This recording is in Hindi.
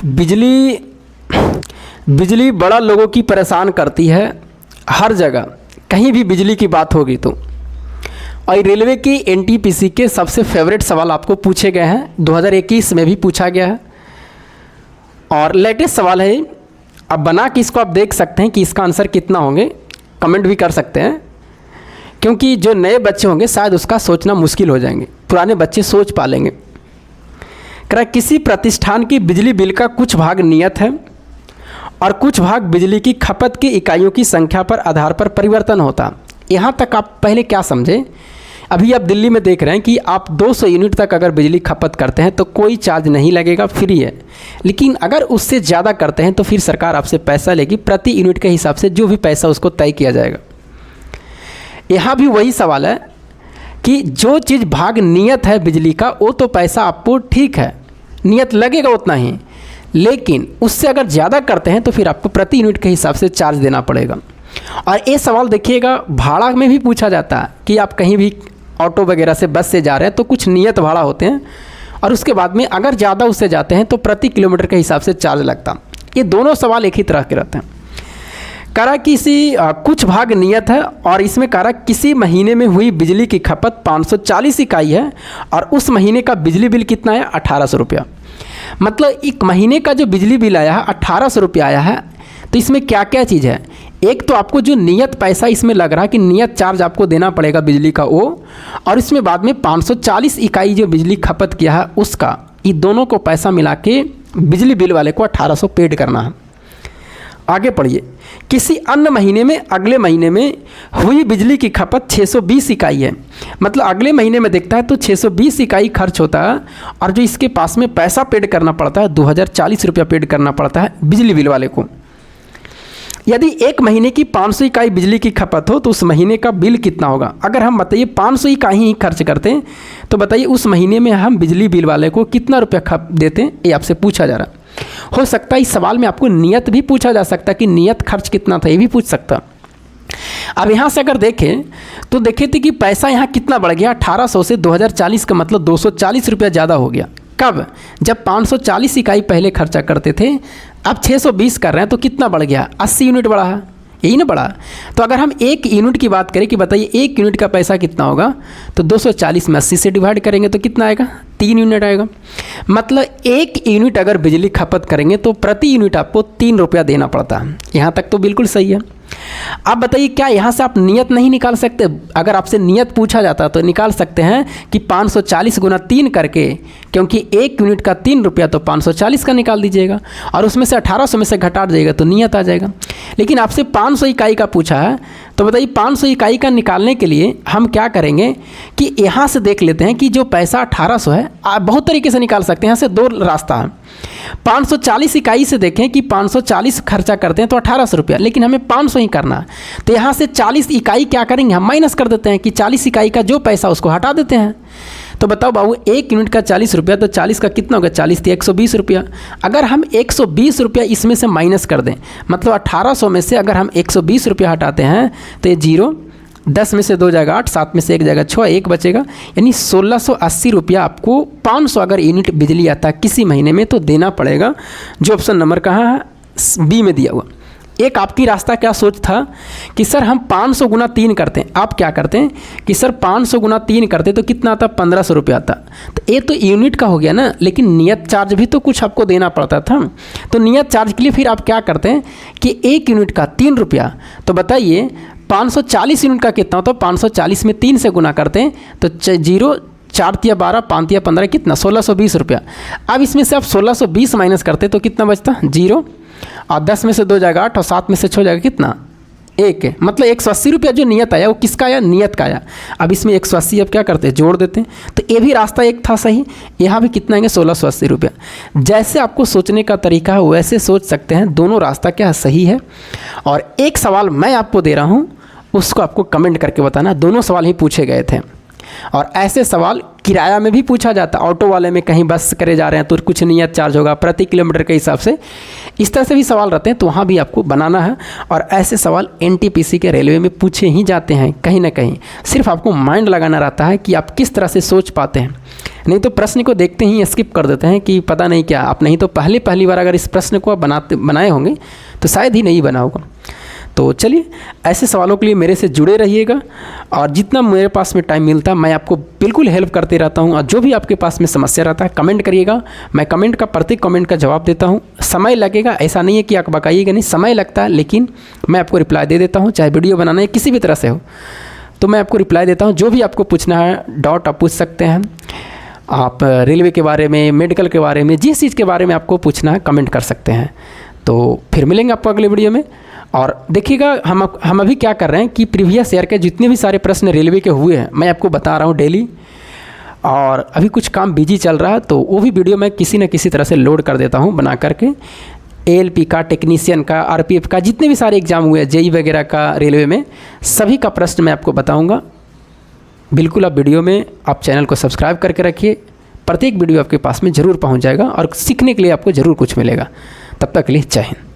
बिजली बिजली बड़ा लोगों की परेशान करती है हर जगह, कहीं भी बिजली की बात होगी तो। और रेलवे की एनटीपीसी के सबसे फेवरेट सवाल आपको पूछे गए हैं, 2021 में भी पूछा गया है और लेटेस्ट सवाल है। अब बना के इसको आप देख सकते हैं कि इसका आंसर कितना होंगे, कमेंट भी कर सकते हैं, क्योंकि जो नए बच्चे होंगे शायद उसका सोचना मुश्किल हो जाएंगे, पुराने बच्चे सोच पा लेंगे। किसी प्रतिष्ठान की बिजली बिल का कुछ भाग नियत है और कुछ भाग बिजली की खपत की इकाइयों की संख्या पर आधार पर परिवर्तन होता। यहाँ तक आप पहले क्या समझे, अभी आप दिल्ली में देख रहे हैं कि आप 200 यूनिट तक अगर बिजली खपत करते हैं तो कोई चार्ज नहीं लगेगा, फ्री है। लेकिन अगर उससे ज़्यादा करते हैं तो फिर सरकार आपसे पैसा लेगी, प्रति यूनिट के हिसाब से जो भी पैसा उसको तय किया जाएगा। यहाँ भी वही सवाल है कि जो चीज़ भाग नियत है बिजली का, वो तो पैसा आपको ठीक है, नियत लगेगा उतना ही, लेकिन उससे अगर ज़्यादा करते हैं तो फिर आपको प्रति यूनिट के हिसाब से चार्ज देना पड़ेगा। और ये सवाल देखिएगा भाड़ा में भी पूछा जाता है कि आप कहीं भी ऑटो वगैरह से, बस से जा रहे हैं तो कुछ नियत भाड़ा होते हैं और उसके बाद में अगर ज़्यादा उससे जाते हैं तो प्रति किलोमीटर के हिसाब से चार्ज लगता। ये दोनों सवाल एक ही तरह के रहते हैं। करा किसी कुछ भाग नियत है और इसमें करा किसी महीने में हुई बिजली की खपत 540 इकाई है और उस महीने का बिजली बिल कितना है, 1800 रुपया। मतलब एक महीने का जो बिजली बिल आया है 1800 रुपया आया है। तो इसमें क्या क्या चीज़ है, एक तो आपको जो नियत पैसा इसमें लग रहा है कि नियत चार्ज आपको देना पड़ेगा बिजली का वो, और इसमें बाद में 540 इकाई जो बिजली खपत किया है उसका, ये दोनों को पैसा मिला के बिजली बिल वाले को 1800 पेड करना है। आगे पढ़िए, किसी अन्य महीने में अगले महीने में हुई बिजली की खपत 620 इकाई है। मतलब अगले महीने में देखता है तो 620 इकाई खर्च होता है और जो इसके पास में पैसा पेड करना पड़ता है 2040 रुपया पेड करना पड़ता है बिजली बिल वाले को। यदि एक महीने की 500 इकाई बिजली की खपत हो तो उस महीने का बिल कितना होगा। अगर हम बताइए 500 इकाई ही खर्च करते हैं तो बताइए उस महीने में हम बिजली बिल वाले को कितना रुपया खप देते हैं, ये आपसे पूछा जा रहा है। हो सकता है इस सवाल में आपको नियत भी पूछा जा सकता है कि नियत खर्च कितना था, ये भी पूछ सकता। अब यहाँ से अगर देखें तो देखे थे कि पैसा यहाँ कितना बढ़ गया, 1800 से 2040 का मतलब 240 रुपया ज़्यादा हो गया। कब, जब 540 इकाई पहले खर्चा करते थे, अब 620 कर रहे हैं तो कितना बढ़ गया, 80 यूनिट बढ़ा है, यही ना बढ़ा। तो अगर हम एक यूनिट की बात करें कि बताइए एक यूनिट का पैसा कितना होगा, तो 240 में 80 से डिवाइड करेंगे तो कितना आएगा, 3 यूनिट आएगा। मतलब एक यूनिट अगर बिजली खपत करेंगे तो प्रति यूनिट आपको 3 रुपया देना पड़ता है। यहाँ तक तो बिल्कुल सही है। आप बताइए क्या यहाँ से आप नियत नहीं निकाल सकते? अगर आपसे नियत पूछा जाता तो निकाल सकते हैं कि 540 गुना 3 करके, क्योंकि एक यूनिट का 3 रुपया तो 540 का निकाल दीजिएगा और उसमें से 1800 में से घटा दीजिएगा तो नियत आ जाएगा। लेकिन आपसे 500 इकाई का पूछा है तो बताइए 500 इकाई का निकालने के लिए हम क्या करेंगे कि यहाँ से देख लेते हैं कि जो पैसा 1800 है, आप बहुत तरीके से निकाल सकते हैं। यहाँ से 2 रास्ता है। 540 इकाई से देखें कि 540 खर्चा करते हैं तो 1800 रुपया, लेकिन हमें 500 ही करना है। तो यहाँ से 40 इकाई क्या करेंगे, हम माइनस कर देते हैं कि 40 इकाई का जो पैसा उसको हटा देते हैं। तो बताओ बाबू, एक यूनिट का 40 रुपया, तो 40 का कितना होगा, 40 थी 120 रुपया। अगर हम 120 रुपया इसमें से माइनस कर दें, मतलब 1800 में से अगर हम 120 रुपया हटाते हैं तो ये 0, 10 में से 2 जाएगा 8, 7 में से 1 जाएगा 6, 1 बचेगा, यानी 1680 रुपया आपको 500 अगर यूनिट बिजली आता है किसी महीने में तो देना पड़ेगा। जो ऑप्शन नंबर कहाँ है, बी में दिया हुआ। एक आपकी रास्ता क्या सोच था कि सर हम 500 गुना 3 करते हैं। आप क्या करते हैं कि सर 500 गुना 3 करते तो कितना आता, 1500 रुपया आता। तो ये तो यूनिट का हो गया ना, लेकिन नियत चार्ज भी तो कुछ आपको देना पड़ता था। तो नियत चार्ज के लिए फिर आप क्या करते हैं कि एक यूनिट का 3 रुपया, तो बताइए 540 यूनिट का कितना होता है, 540 में 3 से गुना करते हैं तो 0, 4 तिया 12, 5 तिया 15, कितना 1620 रुपया। अब इसमें से आप 1620 माइनस करते तो कितना बचता, 0, और 10 में से 2 जाएगा 8 और 7 में से 6 जाएगा कितना, 1 है। मतलब 180 रुपया जो नियत आया वो किसका आया, नियत का आया। अब इसमें 180 अब क्या करते हैं, जोड़ देते हैं। तो ये भी रास्ता एक था सही, यहाँ भी कितना आएंगे 1680 रुपया। जैसे आपको सोचने का तरीका है वैसे सोच सकते हैं, दोनों रास्ता क्या सही है। और एक सवाल मैं आपको दे रहा हूँ, उसको आपको कमेंट करके बताना। दोनों सवाल ही पूछे गए थे और ऐसे सवाल किराया में भी पूछा जाता है। ऑटो वाले में कहीं बस करे जा रहे हैं तो कुछ नियत चार्ज होगा प्रति किलोमीटर के हिसाब से, इस तरह से भी सवाल रहते हैं, तो वहाँ भी आपको बनाना है। और ऐसे सवाल एनटीपीसी के रेलवे में पूछे ही जाते हैं कहीं ना कहीं। सिर्फ आपको माइंड लगाना रहता है कि आप किस तरह से सोच पाते हैं। नहीं तो प्रश्न को देखते ही स्किप कर देते हैं कि पता नहीं क्या। आप नहीं तो पहली बार अगर इस प्रश्न को आप बनाए होंगे तो शायद ही नहीं बना होगा। तो चलिए, ऐसे सवालों के लिए मेरे से जुड़े रहिएगा और जितना मेरे पास में टाइम मिलता है मैं आपको बिल्कुल हेल्प करते रहता हूँ। और जो भी आपके पास में समस्या रहता है कमेंट करिएगा, मैं कमेंट का प्रत्येक कमेंट का जवाब देता हूँ। समय लगेगा, ऐसा नहीं है कि आप बकाइएगा नहीं, समय लगता है, लेकिन मैं आपको रिप्लाई दे देता हूँ। चाहे वीडियो बनाना है किसी भी तरह से हो तो मैं आपको रिप्लाई देता हूँ। जो भी आपको पूछना है डाउट आप पूछ सकते हैं। आप रेलवे के बारे में, मेडिकल के बारे में, जिस चीज़ के बारे में आपको पूछना है कमेंट कर सकते हैं। तो फिर मिलेंगे आपको अगले वीडियो में। और देखिएगा हम अभी क्या कर रहे हैं कि प्रीवियस ईयर के जितने भी सारे प्रश्न रेलवे के हुए हैं मैं आपको बता रहा हूँ डेली। और अभी कुछ काम बिजी चल रहा है तो वो भी वीडियो मैं किसी न किसी तरह से लोड कर देता हूँ बना करके। ALP का, टेक्नीशियन का, RPF का, जितने भी सारे एग्ज़ाम हुए, JEE वगैरह का रेलवे में, सभी का प्रश्न मैं आपको बताऊँगा। बिल्कुल आप वीडियो में आप चैनल को सब्सक्राइब करके रखिए। प्रत्येक वीडियो आपके पास में ज़रूर पहुँच जाएगा और सीखने के लिए आपको ज़रूर कुछ मिलेगा। तब तक के लिए जय हिंद।